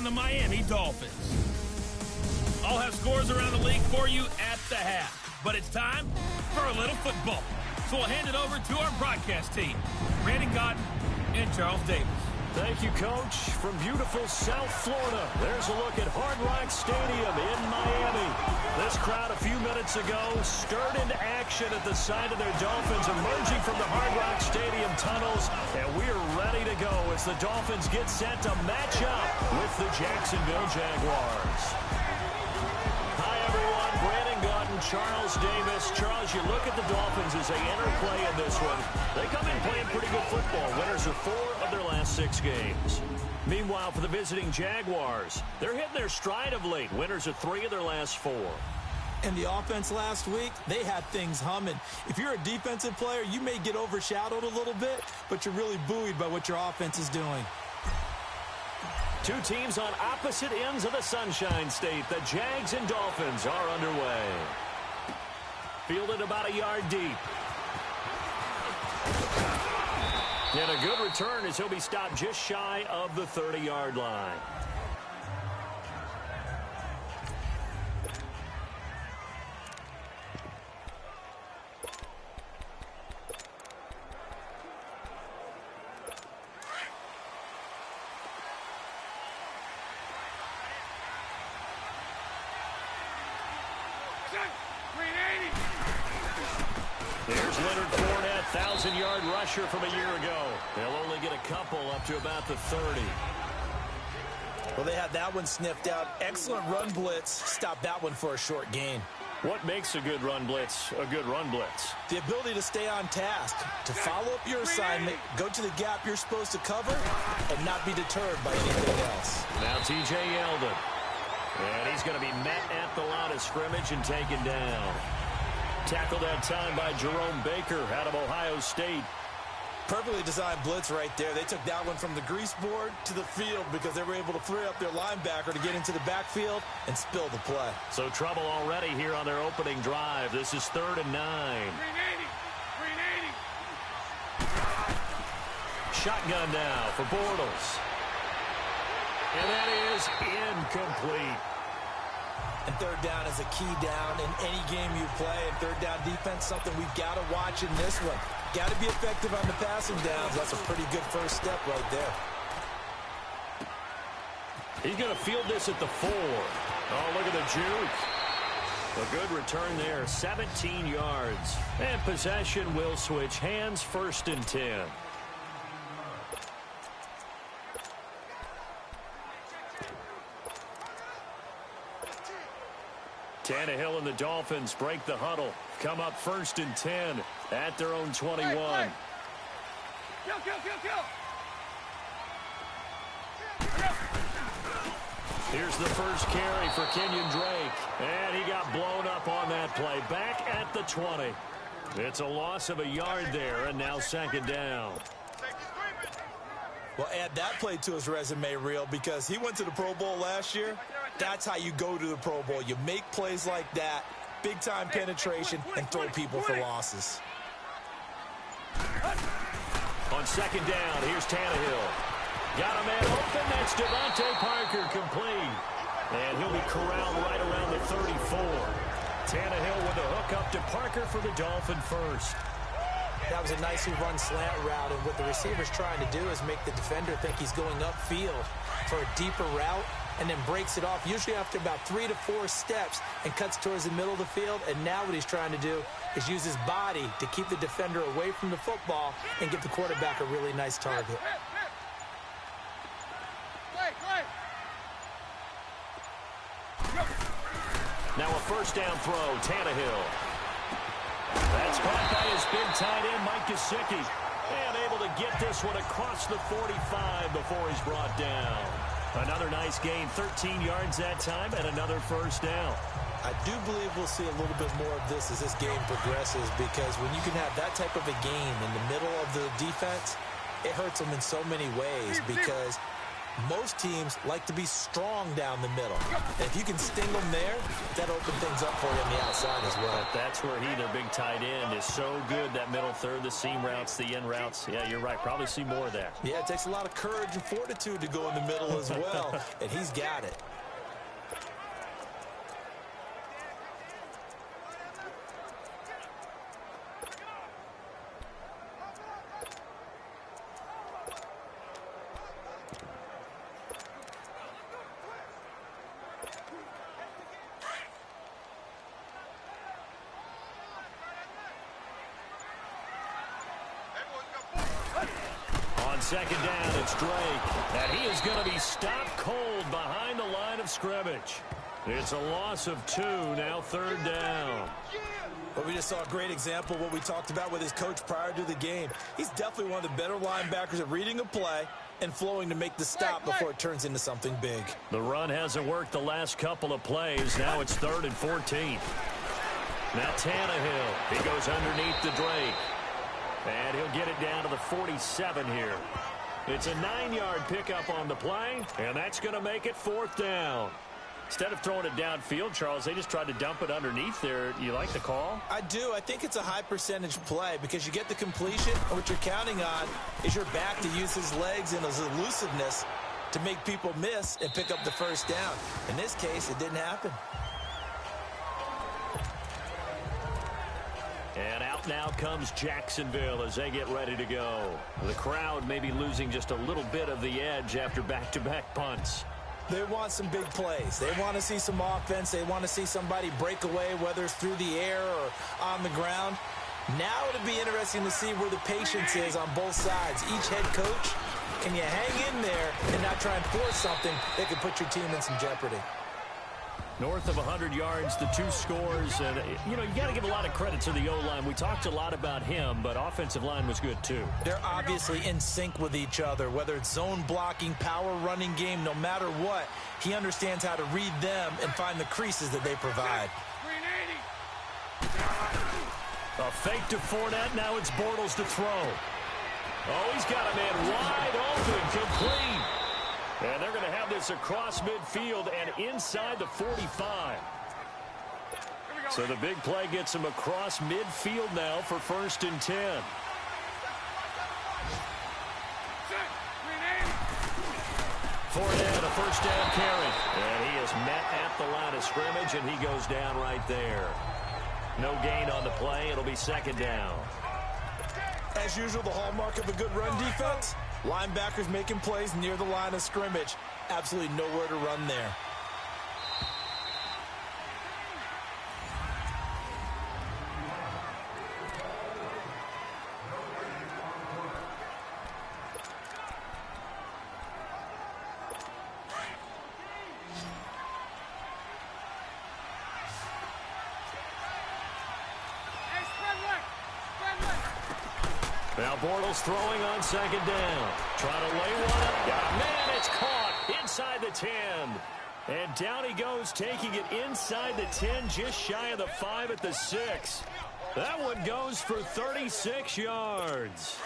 on the Miami Dolphins. I'll have scores around the league for you at the half. But it's time for a little football. So we'll hand it over to our broadcast team, Brandon Cotton and Charles Davis. Thank you, Coach. From beautiful South Florida, there's a look at Hard Rock Stadium in Miami. This crowd a few minutes ago stirred into action at the side of their Dolphins emerging from the Hard Rock Stadium tunnels, and we're ready to go as the Dolphins get set to match up with the Jacksonville Jaguars. Hi, everyone. Brandon Cotton, Charles Davis. Charles, you look at the Dolphins as they enter play in this one. They come in playing pretty good football. Winners of 4 of their last 6 games. Meanwhile, for the visiting Jaguars, they're hitting their stride of late. Winners of 3 of their last 4. And the offense last week, they had things humming. If you're a defensive player, you may get overshadowed a little bit, but you're really buoyed by what your offense is doing. 2 teams on opposite ends of the Sunshine State. The Jags and Dolphins are underway. Fielded about a yard deep. And a good return as he'll be stopped just shy of the 30-yard line. There's Leonard Fournette, 1,000-yard rusher from a year ago. They'll only get a couple up to about the 30. Well, they had that one sniffed out. Excellent run blitz. Stop that one for a short gain. What makes a good run blitz a good run blitz? The ability to stay on task, to follow up your assignment, go to the gap you're supposed to cover, and not be deterred by anything else. Now T.J. Yeldon. And he's going to be met at the line of scrimmage and taken down. Tackled that time by Jerome Baker out of Ohio State. Perfectly designed blitz right there. They took that one from the grease board to the field because they were able to free up their linebacker to get into the backfield and spill the play. So trouble already here on their opening drive. This is 3rd and 9. 380. Shotgun now for Bortles. And that is incomplete. And 3rd down is a key down in any game you play. And 3rd down defense, something we've got to watch in this one. Got to be effective on the passing downs. That's a pretty good first step right there. He's going to field this at the 4. Oh, look at the juke. A good return there, 17 yards. And possession will switch hands, 1st and 10. Tannehill and the Dolphins break the huddle. Come up 1st and 10 at their own 21. Kill. Here's the first carry for Kenyon Drake. And he got blown up on that play. Back at the 20. It's a loss of a yard there, and now 2nd down. Well, add that play to his resume reel because he went to the Pro Bowl last year. That's how you go to the Pro Bowl. You make plays like that, big-time penetration, and throw people for losses. On 2nd down, here's Tannehill. Got a man open. That's Devontae Parker complete. And he'll be corralled right around the 34. Tannehill with a hook up to Parker for the Dolphin first. That was a nicely run slant route, and what the receiver's trying to do is make the defender think he's going upfield for a deeper route and then breaks it off, usually after about 3 to 4 steps, and cuts towards the middle of the field. And now what he's trying to do is use his body to keep the defender away from the football and get the quarterback a really nice target. Now a 1st down throw, Tannehill. That's caught by his big tight end, Mike Gesicki. And able to get this one across the 45 before he's brought down. Another nice gain, 13 yards that time, and another 1st down. I do believe we'll see a little bit more of this as this game progresses, because when you can have that type of a game in the middle of the defense, it hurts them in so many ways, because Most teams like to be strong down the middle. And if you can sting them there, that opens things up for you on the outside as well. But that's where their big tight end, is so good. That middle third, the seam routes, the in routes. Yeah, you're right. Probably see more of that. Yeah, it takes a lot of courage and fortitude to go in the middle as well. And he's got it. Second down, it's Drake. And he is going to be stopped cold behind the line of scrimmage. It's a loss of 2, now third down. Well, we just saw a great example of what we talked about with his coach prior to the game. He's definitely one of the better linebackers at reading a play and flowing to make the stop before it turns into something big. The run hasn't worked the last couple of plays. Now it's 3rd and 14. Now Tannehill. He goes underneath to Drake. And he'll get it down to the 47 here. It's a 9-yard pickup on the play, and that's going to make it 4th down. Instead of throwing it downfield, Charles, they just tried to dump it underneath there. You like the call? I do. I think it's a high-percentage play because you get the completion, and what you're counting on is your back to use his legs and his elusiveness to make people miss and pick up the first down. In this case, it didn't happen. And out now comes Jacksonville as they get ready to go. The crowd may be losing just a little bit of the edge after back-to-back punts. They want some big plays. They want to see some offense. They want to see somebody break away, whether it's through the air or on the ground. Now it'll be interesting to see where the patience is on both sides. Each head coach, can you hang in there and not try and force something that could put your team in some jeopardy? North of 100 yards, the 2 scores. And, you got to give a lot of credit to the O-line. We talked a lot about him, but offensive line was good, too. They're obviously in sync with each other, whether it's zone blocking, power running game, no matter what. He understands how to read them and find the creases that they provide. A fake to Fournette. Now it's Bortles to throw. Oh, he's got a man wide open, complete. And they're going to have this across midfield and inside the 45. So the big play gets him across midfield now for 1st and 10. Fournette, a first down carry. And he is met at the line of scrimmage, and he goes down right there. No gain on the play. It'll be 2nd down. As usual, the hallmark of a good run defense, linebackers making plays near the line of scrimmage. Absolutely nowhere to run there. Now Bortles throwing on 2nd down. Trying to lay one up. Man, it's caught inside the 10. And down he goes, taking it inside the 10, just shy of the 5 at the 6. That one goes for 36 yards.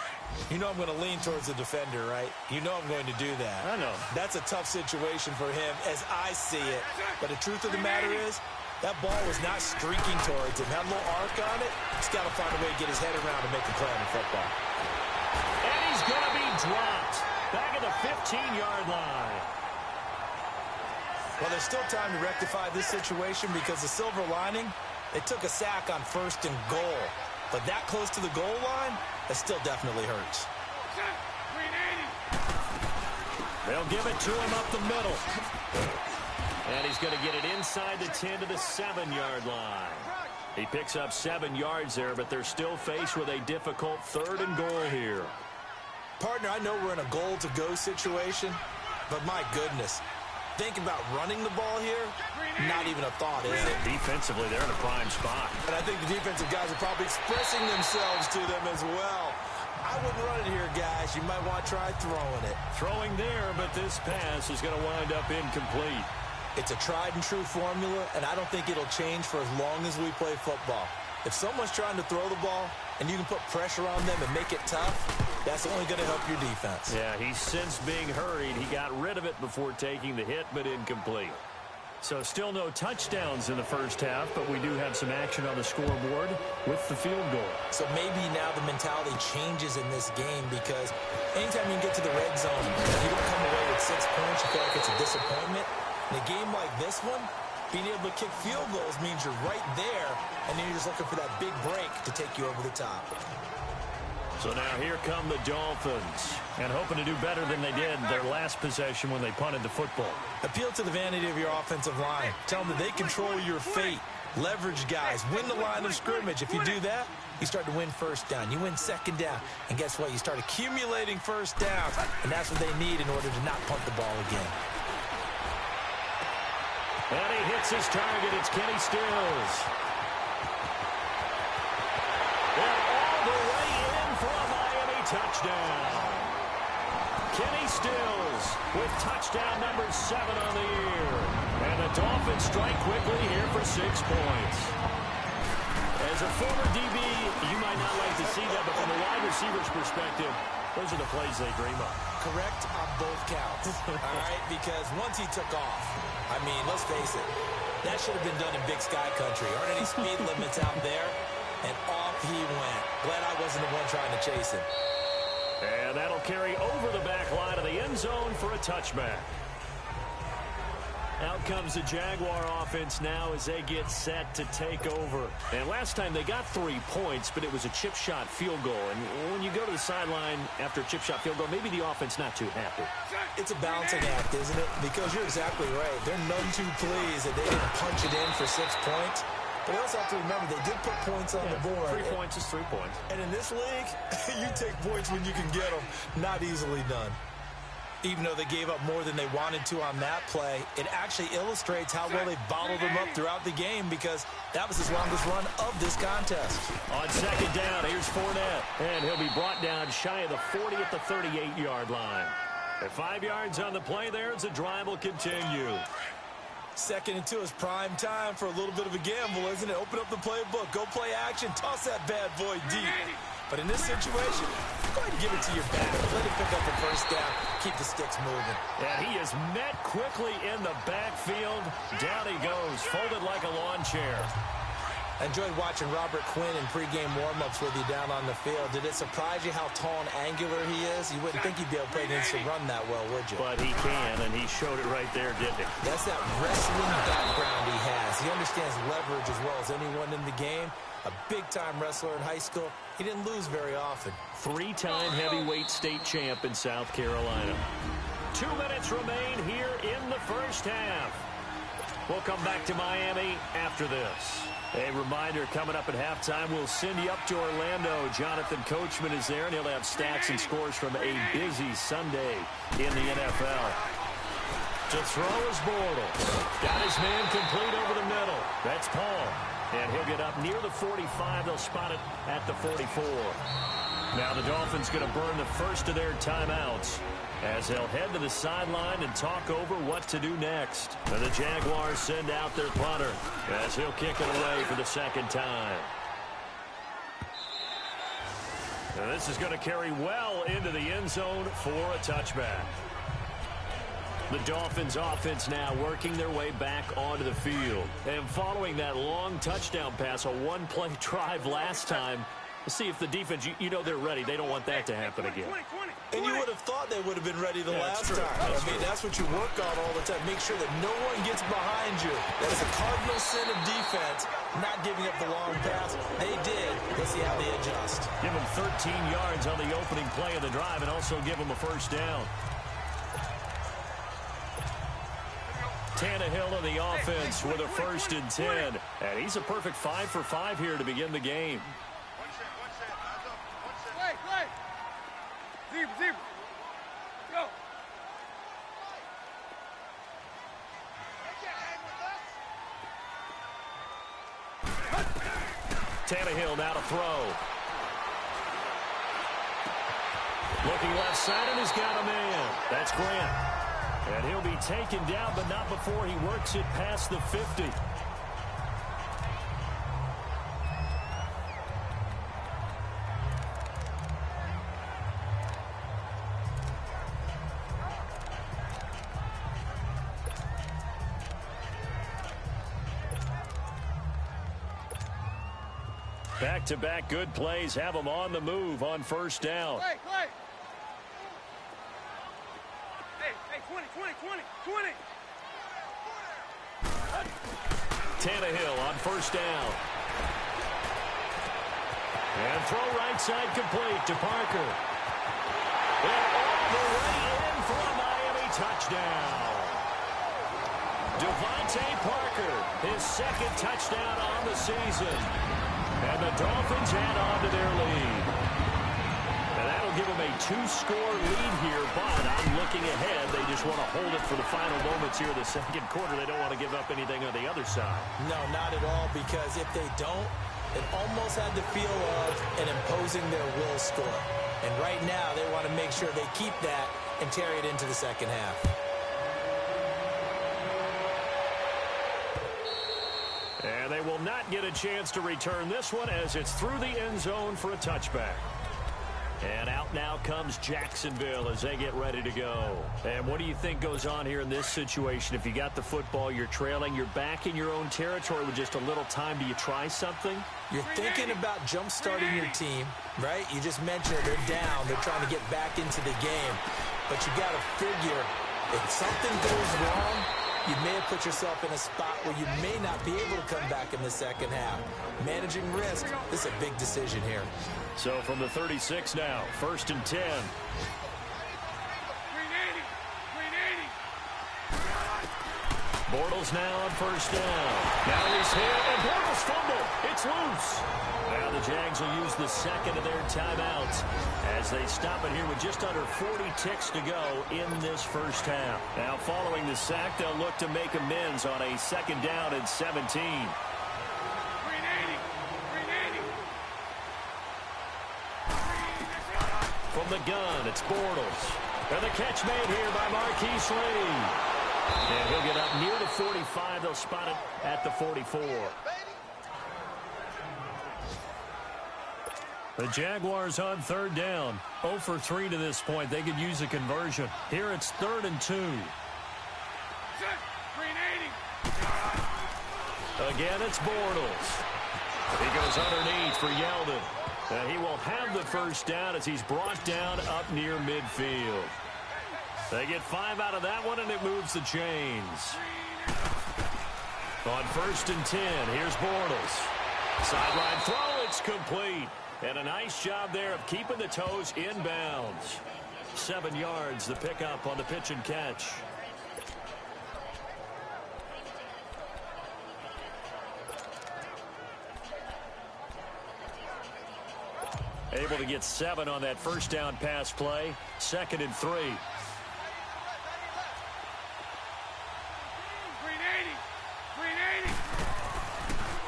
You know I'm going to lean towards the defender, right? You know I'm going to do that. I know. That's a tough situation for him as I see it. But the truth of the matter is, that ball was not streaking towards him. Had a little arc on it. He's got to find a way to get his head around and make a play on the football. And he's going to be dropped back at the 15-yard line. Well, there's still time to rectify this situation because the silver lining, they took a sack on 1st and goal. But that close to the goal line, that still definitely hurts. They'll give it to him up the middle. And he's going to get it inside the 10 to the 7-yard line. He picks up 7 yards there, but they're still faced with a difficult 3rd and goal here. Partner, I know we're in a goal-to-go situation, but my goodness, think about running the ball here, not even a thought, is it? Defensively, they're in a prime spot. And I think the defensive guys are probably expressing themselves to them as well. I wouldn't run it here, guys. You might want to try throwing it. Throwing there, but this pass is going to wind up incomplete. It's a tried-and-true formula, and I don't think it'll change for as long as we play football. If someone's trying to throw the ball and you can put pressure on them and make it tough, That's only going to help your defense. Yeah, he's since being hurried. He got rid of it before taking the hit, but incomplete. So still no touchdowns in the first half, but we do have some action on the scoreboard with the field goal. So maybe now the mentality changes in this game, because anytime you get to the red zone, you don't come away with 6 points, you feel like it's a disappointment. In a game like this one, being able to kick field goals means you're right there, and then you're just looking for that big break to take you over the top. So now here come the Dolphins, and hoping to do better than they did their last possession when they punted the football. Appeal to the vanity of your offensive line. Tell them that they control your fate. Leverage guys. Win the line of scrimmage. If you do that, you start to win first down. You win second down. And guess what? You start accumulating first downs, and that's what they need in order to not punt the ball again. And he hits his target. It's Kenny Stills. And all the way in for a Miami touchdown. Kenny Stills with touchdown number 7 on the year. And the Dolphins strike quickly here for 6 points. As a former DB, you might not like to see that, but from a wide receiver's perspective, those are the plays they dream of. Correct on both counts. All right, because once he took off, I mean, let's face it, that should have been done in Big Sky Country. Aren't any speed limits out there? And off he went. Glad I wasn't the one trying to chase him. And that'll carry over the back line of the end zone for a touchback. Out comes the Jaguar offense now as they get set to take over. And last time they got 3 points, but it was a chip shot field goal. And when you go to the sideline after a chip shot field goal, maybe the offense not too happy. It's a balancing act, isn't it? Because you're exactly right. They're none too pleased that they didn't punch it in for 6 points. But you also have to remember, they did put points on the board. 3 points is 3 points. And in this league, you take points when you can get them. Not easily done. Even though they gave up more than they wanted to on that play, it actually illustrates how well they bottled them up throughout the game, because that was his longest run of this contest. On second down, here's Fournette. And he'll be brought down shy of the 40 at the 38-yard line. At 5 yards on the play there, as the drive will continue. 2nd and 2 is prime time for a little bit of a gamble, isn't it? Open up the playbook, go play action, toss that bad boy deep. But in this situation, go ahead and give it to your back. Let him pick up the first down. Keep the sticks moving. And he is met quickly in the backfield. Down he goes, folded like a lawn chair. I enjoyed watching Robert Quinn in pregame warm-ups with you down on the field. Did it surprise you how tall and angular he is? You wouldn't think he'd be able to play against the run that well, would you? But he can, and he showed it right there, didn't he? That's that wrestling background he has. He understands leverage as well as anyone in the game. A big-time wrestler in high school. He didn't lose very often. 3-time heavyweight state champ in South Carolina. 2 minutes remain here in the first half. We'll come back to Miami after this. A reminder, coming up at halftime, we'll send you up to Orlando. Jonathan Coachman is there, and he'll have stats and scores from a busy Sunday in the NFL. To throw is Bortles. Got his man complete over the middle. That's Paul. And he'll get up near the 45. They'll spot it at the 44. Now the Dolphins going to burn the first of their timeouts as they'll head to the sideline and talk over what to do next. And the Jaguars send out their punter as he'll kick it away for the second time. And this is going to carry well into the end zone for a touchback. The Dolphins offense now working their way back onto the field. And following that long touchdown pass, a one-play drive last time, let's see if the defense, you know they're ready. They don't want that to happen again. And you would have thought they would have been ready the last time. That's what you work on all the time. Make sure that no one gets behind you. That is a cardinal sin of defense, not giving up the long pass. They did. Let's see how they adjust. Give them 13 yards on the opening play of the drive and also give them a first down. Tannehill in the offense with a 1st and 10. And he's a perfect 5 for 5 here to begin the game. Zebra. Go. Tannehill now to throw. Looking left side, and he's got a man. That's Grant. And he'll be taken down, but not before he works it past the 50. Back-to-back good plays have them on the move on first down. Hey, 20. Tannehill on first down. And throw right side complete to Parker. And all the way in for a Miami touchdown. Devontae Parker, his second touchdown on the season. And the Dolphins add on to their lead. And that'll give them a 2-score lead here, but I'm looking ahead. They just want to hold it for the final moments here of the second quarter. They don't want to give up anything on the other side. No, not at all, because if they don't, it almost had the feel of an imposing their will score. And right now, they want to make sure they keep that and carry it into the second half. And they will not get a chance to return this one as it's through the end zone for a touchback. And out now comes Jacksonville as they get ready to go. And what do you think goes on here in this situation? If you got the football, you're trailing, you're back in your own territory with just a little time. Do you try something? You're thinking about jump-starting your team, right? You just mentioned they're down. They're trying to get back into the game. But you got to figure if something goes wrong, you may have put yourself in a spot where you may not be able to come back in the second half. Managing risk, this is a big decision here. So from the 36 now, 1st and 10. Bortles now on first down. Now he's hit, and Bortles fumble. It's loose. Now the Jags will use the second of their timeouts as they stop it here with just under 40 ticks to go in this first half. Now following the sack, they'll look to make amends on a 2nd down and 17. From the gun, it's Bortles. And the catch made here by Marquise Lee. And he'll get up near the 45. They'll spot it at the 44. The Jaguars on 3rd down. 0 for 3 to this point. They could use a conversion. Here it's 3rd and 2. Again, it's Bortles. He goes underneath for Yeldon. And he will have the first down as he's brought down up near midfield. They get 5 out of that one, and it moves the chains. On 1st and 10, here's Bortles. Sideline throw, it's complete. And a nice job there of keeping the toes in bounds. 7 yards, the pickup on the pitch and catch. Able to get 7 on that first down pass play. 2nd and 3.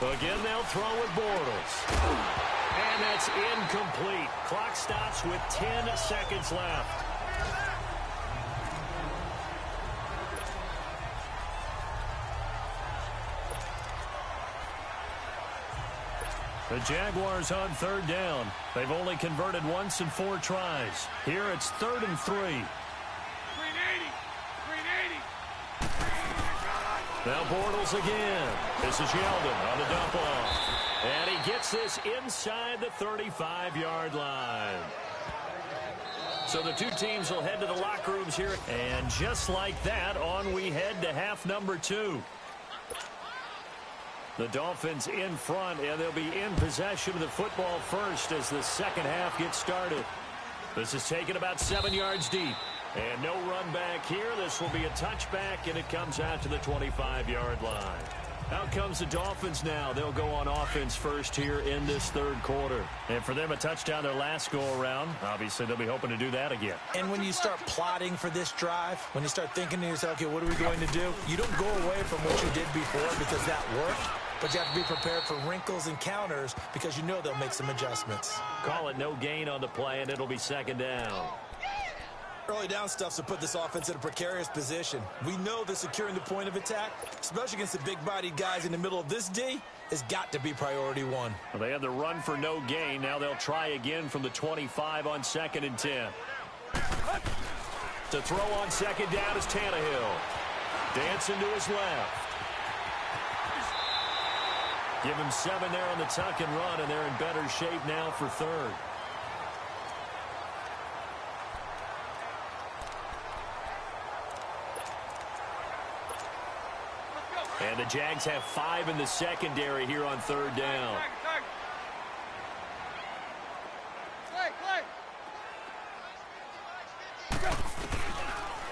Again, they'll throw with Bortles. And that's incomplete. Clock stops with 10 seconds left. The Jaguars on 3rd down. They've only converted once in 4 tries. Here it's 3rd and 3. Now Bortles again. This is Yeldon on the dump off. And he gets this inside the 35-yard line. So the two teams will head to the locker rooms here. And just like that, on we head to half number 2. The Dolphins in front, and they'll be in possession of the football first as the second half gets started. This is taken about 7 yards deep. And no run back here. This will be a touchback, and it comes out to the 25-yard line. Out comes the Dolphins now. They'll go on offense first here in this 3rd quarter. And for them, a touchdown their last go-around. Obviously, they'll be hoping to do that again. And when you start plotting for this drive, when you start thinking to yourself, okay, what are we going to do? You don't go away from what you did before because that worked. But you have to be prepared for wrinkles and counters because you know they'll make some adjustments. Call it no gain on the play, and it'll be 2nd down. Early down stuff's to put this offense in a precarious position. We know that securing the point of attack, especially against the big-bodied guys in the middle of this D, has got to be priority 1. Well, they had the run for no gain. Now they'll try again from the 25 on 2nd and 10. To throw on 2nd down is Tannehill. Dancing to his left. Give him 7 there on the tuck and run, and they're in better shape now for third. And the Jags have 5 in the secondary here on third down.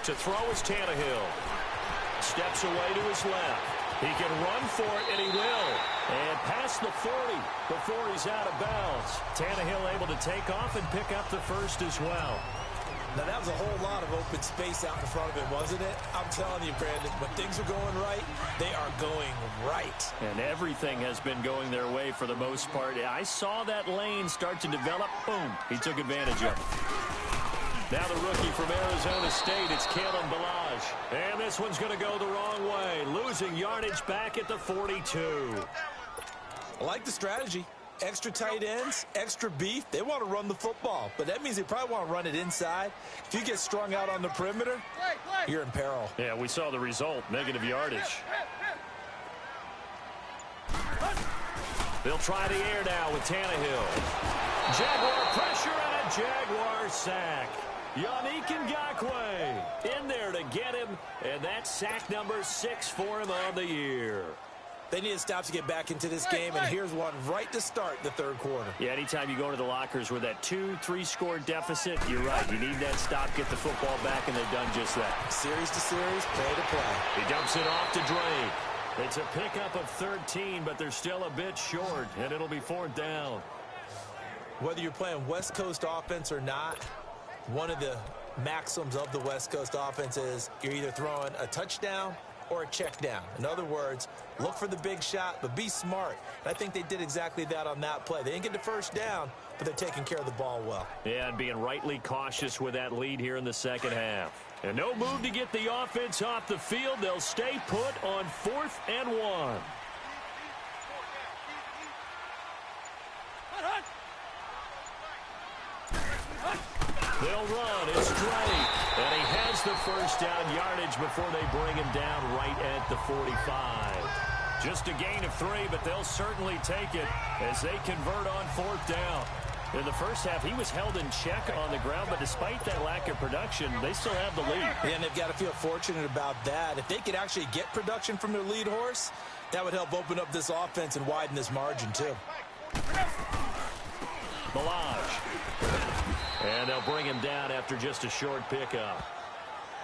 To throw is Tannehill. Steps away to his left. He can run for it, and he will. And past the 40 before he's out of bounds. Tannehill able to take off and pick up the first as well. Now, that was a whole lot of open space out in front of him, wasn't it? I'm telling you, Brandon, when things are going right, they are going right. And everything has been going their way for the most part. I saw that lane start to develop. Boom. He took advantage of it. Now the rookie from Arizona State, it's Kalen Ballage. And this one's going to go the wrong way, losing yardage back at the 42. I like the strategy. Extra tight ends, extra beef. They want to run the football, but that means they probably want to run it inside. If you get strung out on the perimeter, you're in peril. Yeah, we saw the result, negative yardage. They'll try the air now with Tannehill. Jaguar pressure and a Jaguar sack. Yannick Ngakoue in there to get him, and that's sack number 6 for him on the year. They need a stop to get back into this game, and here's one right to start the third quarter. Yeah, anytime you go into the lockers with that 2-3 score deficit, you're right. You need that stop, get the football back, and they've done just that. Series to series, play to play. He dumps it off to Drake. It's a pickup of 13, but they're still a bit short, and it'll be 4th down. Whether you're playing West Coast offense or not, one of the maxims of the West Coast offense is you're either throwing a touchdown or a check down. In other words, look for the big shot, but be smart. And I think they did exactly that on that play. They didn't get the first down, but they're taking care of the ball well. Yeah, and being rightly cautious with that lead here in the second half. And no move to get the offense off the field. They'll stay put on 4th and 1. They'll run. It's Drake. And he has the first down yardage before they bring him down right at the 45. Just a gain of 3, but they'll certainly take it as they convert on 4th down. In the first half, he was held in check on the ground, but despite that lack of production, they still have the lead. Yeah, and they've got to feel fortunate about that. If they could actually get production from their lead horse, that would help open up this offense and widen this margin, too. Ballage. And they'll bring him down after just a short pickup.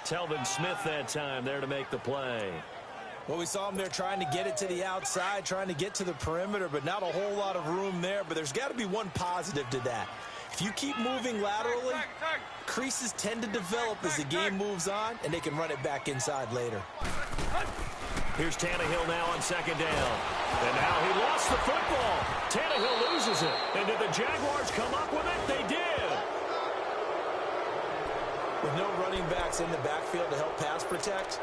Telvin Smith that time there to make the play. Well, we saw him there trying to get it to the outside, trying to get to the perimeter, but not a whole lot of room there. But there's got to be one positive to that. If you keep moving laterally, creases tend to develop as the game moves on, and they can run it back inside later. Here's Tannehill now on 2nd down. And now he lost the football. Tannehill loses it. And did the Jaguars come up with it? They did. With no running backs in the backfield to help pass protect,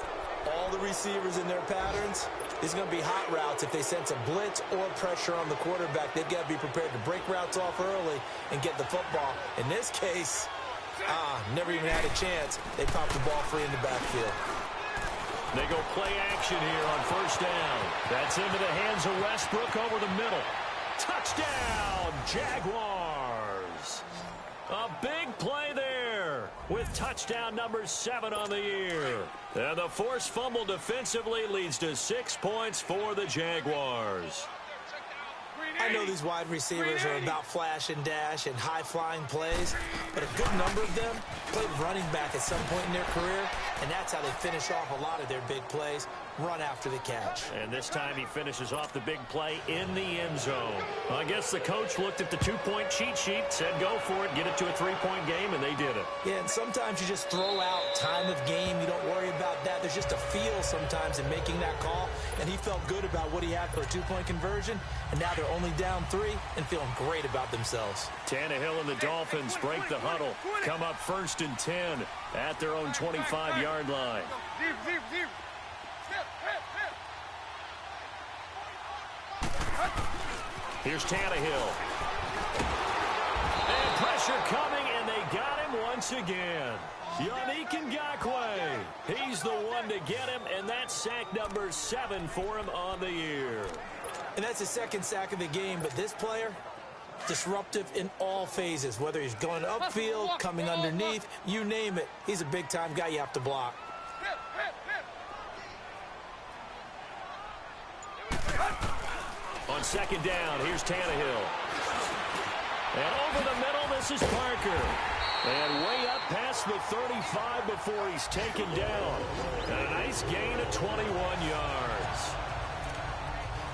all the receivers in their patterns, these are going to be hot routes. If they sense a blitz or pressure on the quarterback, they've got to be prepared to break routes off early and get the football. In this case, never even had a chance. They popped the ball free in the backfield. They go play action here on 1st down. That's into the hands of Westbrook over the middle. Touchdown, Jaguars. A big play there with touchdown number 7 on the year. And the forced fumble defensively leads to 6 points for the Jaguars. I know these wide receivers are about flash and dash and high-flying plays, but a good number of them played running back at some point in their career, and that's how they finish off a lot of their big plays, run after the catch. And this time he finishes off the big play in the end zone. Well, I guess the coach looked at the 2-point cheat sheet, said go for it, get it to a 3-point game, and they did it. Yeah, and sometimes you just throw out time of game. You don't worry about that. There's just a feel sometimes in making that call, and he felt good about what he had for a 2-point conversion, and now they're only down 3 and feeling great about themselves. Tannehill and the Dolphins break the huddle, come up 1st and 10 at their own 25-yard line. Here's Tannehill. And pressure coming, and they got him once again. Yannick Ngakoue. He's the one to get him, and that's sack number 7 for him on the year. And that's his second sack of the game, but this player, disruptive in all phases, whether he's going upfield, coming underneath, you name it. He's a big-time guy you have to block. On second down, here's Tannehill. And over the middle, this is Parker. And way up past the 35 before he's taken down. And a nice gain of 21 yards.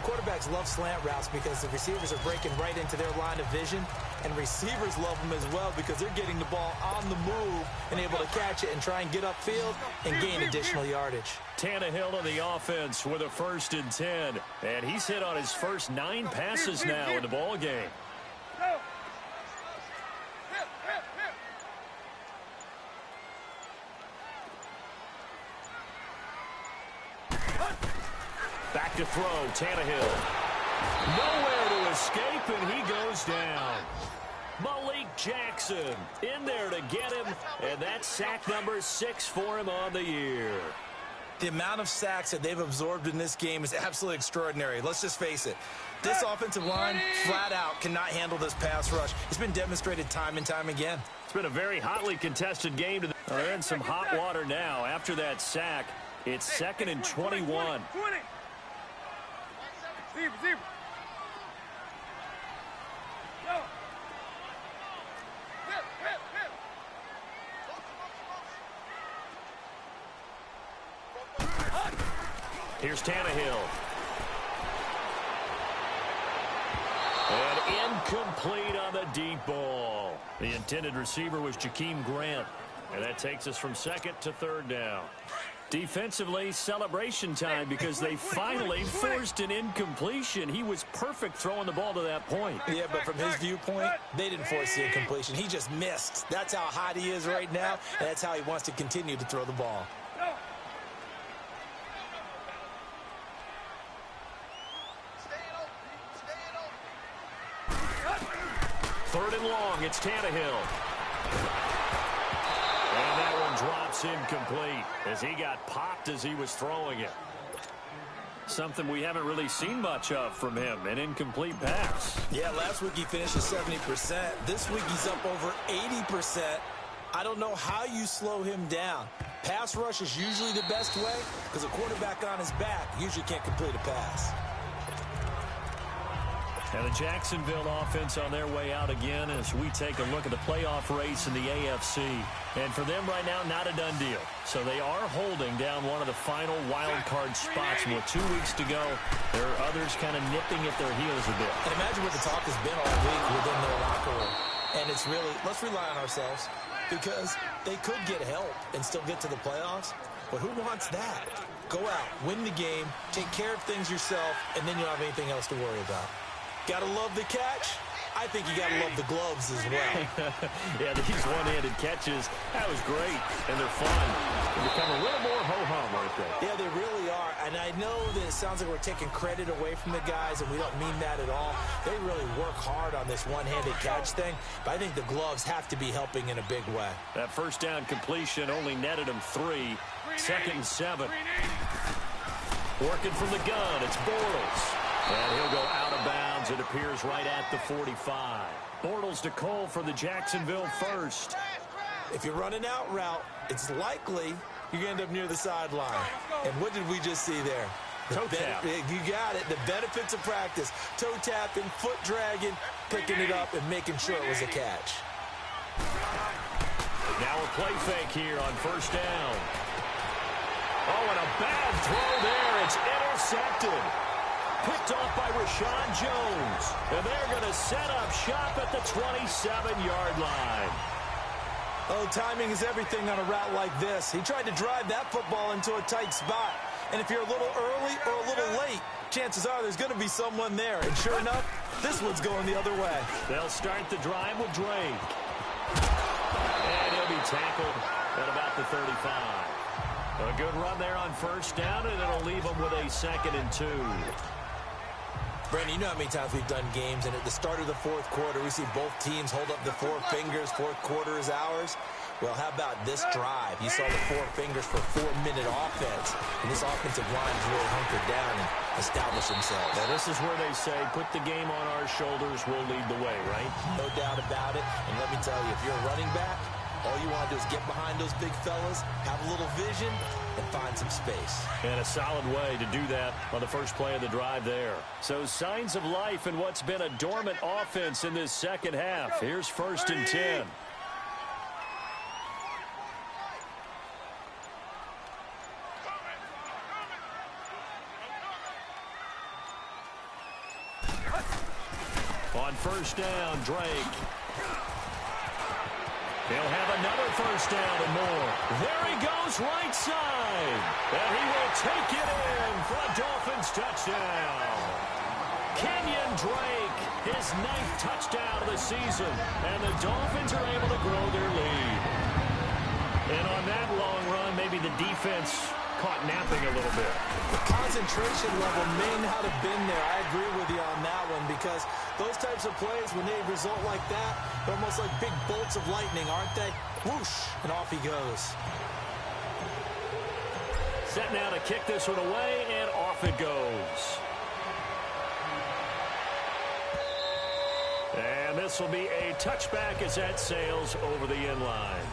Quarterbacks love slant routes because the receivers are breaking right into their line of vision, and receivers love them as well because they're getting the ball on the move and able to catch it and try and get upfield and gain additional yardage. Tannehill on the offense with a 1st and 10, and he's hit on his first 9 passes now in the ball game. Back to throw, Tannehill. Nowhere to escape, and he goes down. Malik Jackson in there to get him, and that's sack number 6 for him on the year. The amount of sacks that they've absorbed in this game is absolutely extraordinary. Let's just face it. This offensive line, flat out, cannot handle this pass rush. It's been demonstrated time and time again. It's been a very hotly contested game. They're in some hot water now. After that sack, it's 2nd and 21. Receiver. Go. Here's Tannehill. And incomplete on the deep ball. The intended receiver was Jakeem Grant. And that takes us from 2nd to 3rd down. Defensively, celebration time because they finally forced an incompletion. He was perfect throwing the ball to that point. Yeah, but from his viewpoint, they didn't force the incompletion. He just missed. That's how hot he is right now, and that's how he wants to continue to throw the ball. 3rd and long, it's Tannehill. And that one drops incomplete as he got popped as he was throwing it. Something we haven't really seen much of from him, an incomplete pass. Yeah, last week he finished at 70%. This week he's up over 80%. I don't know how you slow him down. Pass rush is usually the best way because a quarterback on his back usually can't complete a pass. And the Jacksonville offense on their way out again as we take a look at the playoff race in the AFC. And for them right now, not a done deal. So they are holding down one of the final wild card spots. And with 2 weeks to go, there are others kind of nipping at their heels a bit. And imagine what the talk has been all week within their locker room. And it's really, let's rely on ourselves because they could get help and still get to the playoffs. But who wants that? Go out, win the game, take care of things yourself, and then you don't have anything else to worry about. Gotta love the catch. I think you gotta love the gloves as well. Yeah, these one-handed catches, that was great, and they're fun. They become a little more ho-hum, aren't they? Yeah, they really are. And I know that it sounds like we're taking credit away from the guys, and we don't mean that at all. They really work hard on this one-handed catch thing, but I think the gloves have to be helping in a big way. That first down completion only netted him 3. 2nd and 7. Working from the gun, it's Bortles. And he'll go out of bounds. It appears right at the 45. Bortles to Cole for the Jacksonville first. If you're running out route, it's likely you're going to end up near the sideline. And what did we just see there? Toe tap. You got it. The benefits of practice. Toe tapping, foot dragging, picking it up, and making sure it was a catch. Now a play fake here on 1st down. Oh, and a bad throw there. It's intercepted. Picked off by Rashawn Jones. And they're going to set up shop at the 27-yard line. Oh, timing is everything on a route like this. He tried to drive that football into a tight spot. And if you're a little early or a little late, chances are there's going to be someone there. And sure enough, this one's going the other way. They'll start the drive with Drake. And he'll be tackled at about the 35. A good run there on 1st down, and it'll leave them with a 2nd and 2. Brandon, you know how many times we've done games, and at the start of the 4th quarter, we see both teams hold up the 4 fingers, 4th quarter is ours. Well, how about this drive? You saw the four fingers for 4-minute offense. And this offensive line is really hunkered down and established themselves. Now, this is where they say, put the game on our shoulders, we'll lead the way, right? No doubt about it. And let me tell you, if you're a running back, all you want to do is get behind those big fellas, have a little vision, and find some space. And a solid way to do that on the first play of the drive there. So signs of life in what's been a dormant offense in this second half. Here's 1st and 10. On 1st down, Drake. He'll have another 1st down and more. There he goes, right side. And he will take it in for a Dolphins touchdown. Kenyon Drake, his 9th touchdown of the season. And the Dolphins are able to grow their lead. And on that long run, maybe the defense caught napping a little bit. The concentration level may not have been there. I agree with you on that one because those types of plays, when they result like that, they're almost like big bolts of lightning, aren't they? Whoosh, and off he goes. Set now to kick this one away, and off it goes. And this will be a touchback as that sails over the end line.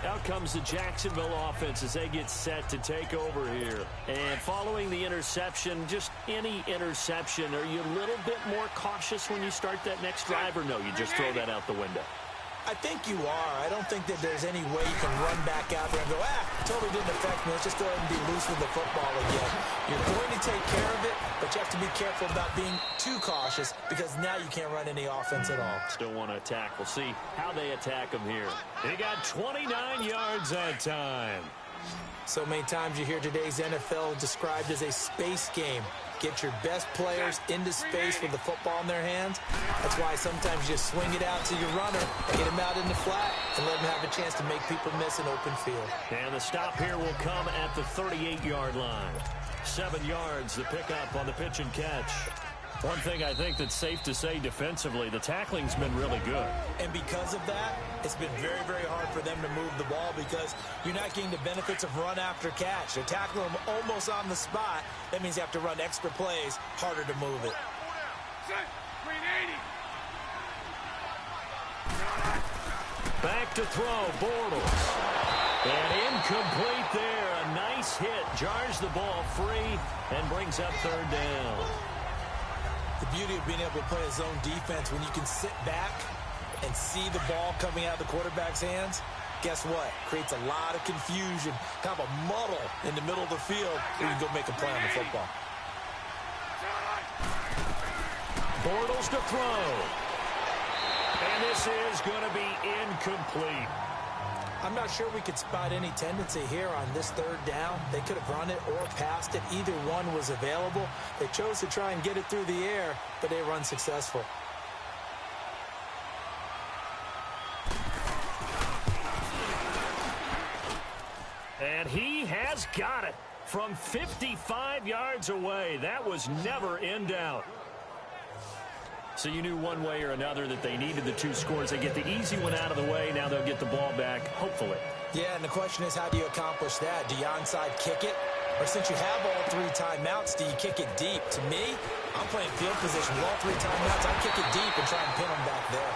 Out comes the Jacksonville offense as they get set to take over here. And following the interception, just any interception, are you a little bit more cautious when you start that next drive, or no, you just throw that out the window? I think you are. I don't think that there's any way you can run back out there and go, totally didn't affect me. Let's just go ahead and be loose with the football again. You're going to take care of it, but you have to be careful about being too cautious because now you can't run any offense at all. Still want to attack. We'll see how they attack him here. He got 29 yards that time. So many times you hear today's NFL described as a space game. Get your best players into space with the football in their hands. That's why sometimes you just swing it out to your runner, get him out in the flat, and let him have a chance to make people miss an open field. And the stop here will come at the 38-yard line. 7 yards, the pickup on the pitch and catch. One thing I think that's safe to say defensively, the tackling's been really good. And because of that, it's been very, very hard for them to move the ball because you're not getting the benefits of run after catch. They're tackling them almost on the spot. That means you have to run extra plays, harder to move it. Back to throw, Bortles. And incomplete there. A nice hit, jars the ball free, and brings up 3rd down. The beauty of being able to play a zone defense when you can sit back and see the ball coming out of the quarterback's hands, guess what? Creates a lot of confusion, kind of a muddle in the middle of the field where you can go make a play on the football. Bortles to throw. And this is going to be incomplete. I'm not sure we could spot any tendency here on this 3rd down. They could have run it or passed it. Either one was available. They chose to try and get it through the air, but they were unsuccessful. And he has got it from 55 yards away. That was never in doubt. So you knew one way or another that they needed the 2 scores. They get the easy one out of the way. Now they'll get the ball back, hopefully. Yeah, and the question is, how do you accomplish that? Do you onside kick it? Or since you have all 3 timeouts, do you kick it deep? To me, I'm playing field position with all 3 timeouts. I kick it deep and try and pin them back there.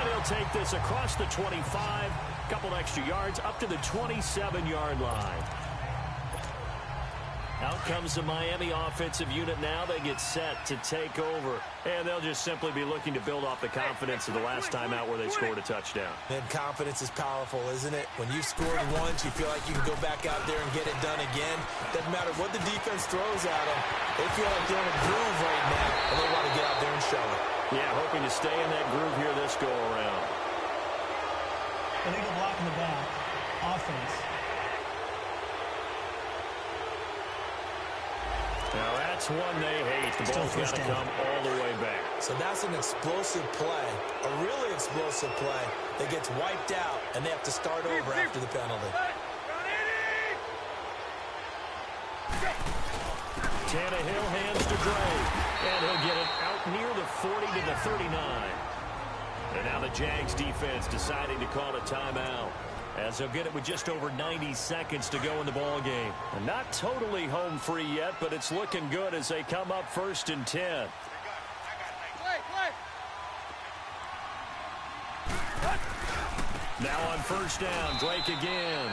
And he'll take this across the 25, couple extra yards, up to the 27-yard line. Out comes the Miami offensive unit now. They get set to take over. And they'll just simply be looking to build off the confidence of the last time out where they scored a touchdown. And confidence is powerful, isn't it? When you've scored once, you feel like you can go back out there and get it done again. Doesn't matter what the defense throws at them. They feel like they're in a groove right now, and they want to get out there and show it. Yeah, hoping to stay in that groove here this go-around. Illegal block in the back. Offense. Now that's one they hate. The ball's got to come all the way back. So that's an explosive play, a really explosive play that gets wiped out, and they have to start over after the penalty. Tannehill hands to Drake, and he'll get it out near the 40 to the 39. And now the Jags defense deciding to call a timeout, as they'll get it with just over 90 seconds to go in the ball game. And not totally home free yet, but it's looking good as they come up 1st and 10. Now on 1st down, Drake again.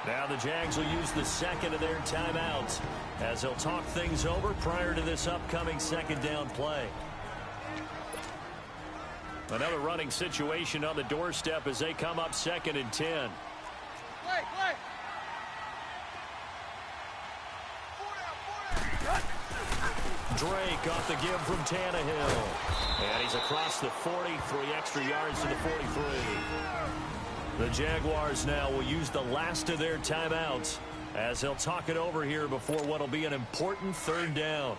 Now the Jags will use the second of their timeouts as they'll talk things over prior to this upcoming 2nd down play. Another running situation on the doorstep as they come up 2nd and 10. Drake off the give from Tannehill. And he's across the 40, 3 extra yards to the 43. The Jaguars now will use the last of their timeouts as they'll talk it over here before what will be an important 3rd down.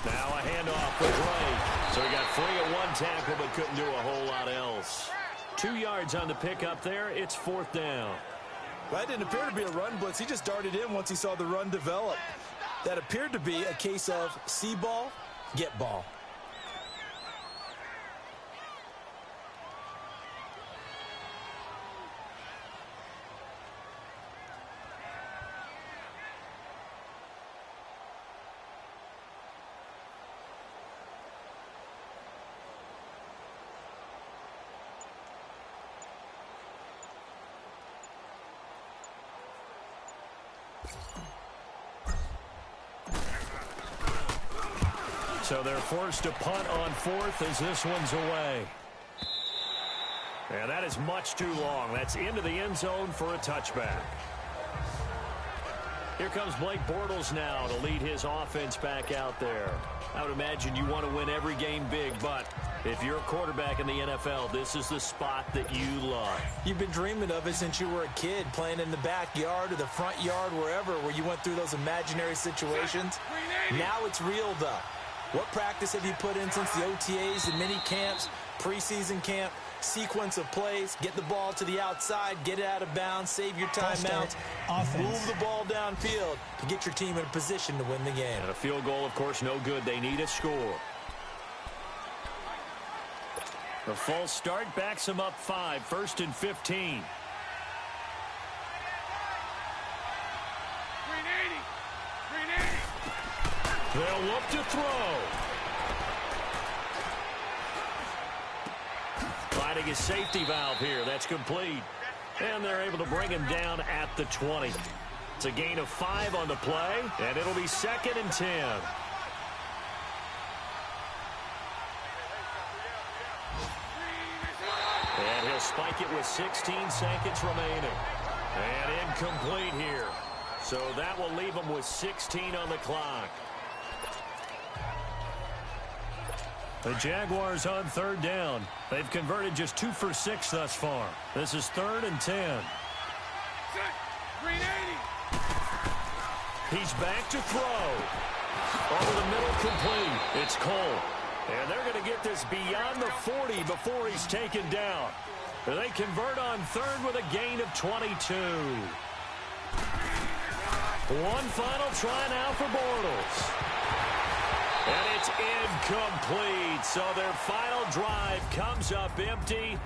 Now a handoff for Drake. So he got free at 1 tackle but couldn't do a whole lot else. 2 yards on the pickup there. It's 4th down. That didn't appear to be a run blitz. He just darted in once he saw the run develop. That appeared to be a case of see ball, get ball. So they're forced to punt on 4th as this one's away. And that is much too long. That's into the end zone for a touchback. Here comes Blake Bortles now to lead his offense back out there. I would imagine you want to win every game big, but if you're a quarterback in the NFL, this is the spot that you love. You've been dreaming of it since you were a kid, playing in the backyard or the front yard, wherever, where you went through those imaginary situations. Now it's real, though. What practice have you put in since the OTAs, the mini camps, preseason camp, sequence of plays, get the ball to the outside, get it out of bounds, save your timeouts, move the ball downfield to get your team in a position to win the game. And a field goal, of course, no good. They need a score. The false start backs them up 5, 1st and 15. They'll look to throw. Finding his safety valve here. That's complete. And they're able to bring him down at the 20. It's a gain of 5 on the play, and it'll be 2nd and 10. And he'll spike it with 16 seconds remaining. And incomplete here. So that will leave him with 16 on the clock. The Jaguars on 3rd down. They've converted just 2 for 6 thus far. This is 3rd and 10. He's back to throw. Over the middle, complete. It's Cole. And they're going to get this beyond the 40 before he's taken down. They convert on 3rd with a gain of 22. One final try now for Bortles. And it's incomplete. So their final drive comes up empty.